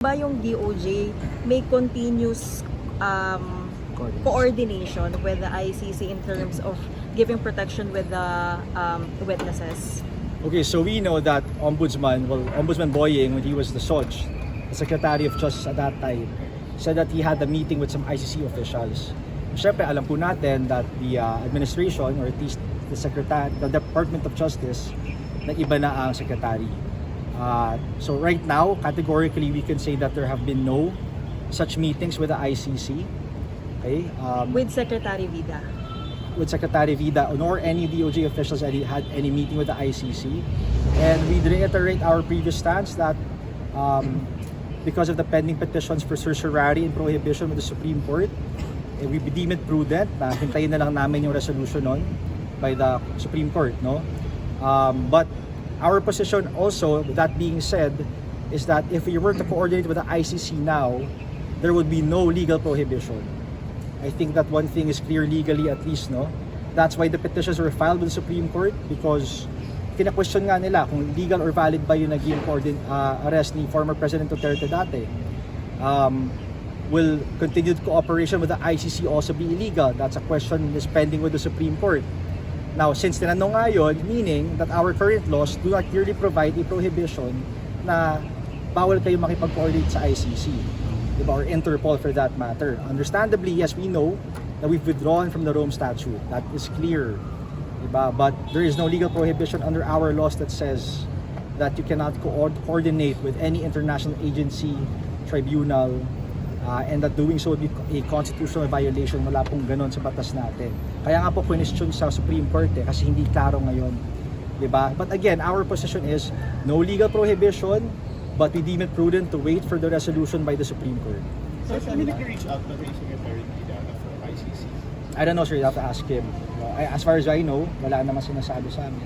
Ba yung DOJ may continuous coordination with the ICC in terms of giving protection with the witnesses? Okay, so we know that Ombudsman Boying, when he was the SOJ, the Secretary of Justice at that time, said that he had a meeting with some ICC officials. Siyempre, alam po natin that the administration, or at least the Department of Justice, nag-iba na ang secretary. So right now, categorically, we can say that there have been no such meetings with the ICC. Okay? With Secretary Vida? With Secretary Vida, nor any DOJ officials had any meeting with the ICC. And we reiterate our previous stance that because of the pending petitions for certiorari and prohibition with the Supreme Court, we deem it prudent na hintayin na lang namin yung resolution nun by the Supreme Court, no? But our position also, that being said, is that if we were to coordinate with the ICC now, there would be no legal prohibition. I think that one thing is clear legally at least, no? That's why the petitions were filed with the Supreme Court, because kina-question nga nila kung legal or valid ba yung naging arrest ni former President Duterte dati. Will continued cooperation with the ICC also be illegal? That's a question is pending with the Supreme Court. Now, since tinanong nga yun, meaning that our current laws do not clearly provide a prohibition na bawal kayo makipag-coordinate sa ICC, diba? Or Interpol for that matter. Understandably, yes, we know that we've withdrawn from the Rome Statute. That is clear, diba? But there is no legal prohibition under our laws that says that you cannot coordinate with any international agency, tribunal, and that doing so would be a constitutional violation. Wala pong ganon sa batas natin. Kaya nga po question sa Supreme Court kasi hindi klaro ngayon, diba? But again, our position is no legal prohibition, but we deem it prudent to wait for the resolution by the Supreme Court. Sir, can you reach out to the Secretary Vida for ICC? I don't know, sir, you have to ask him. As far as I know, wala naman sinasabi sa amin.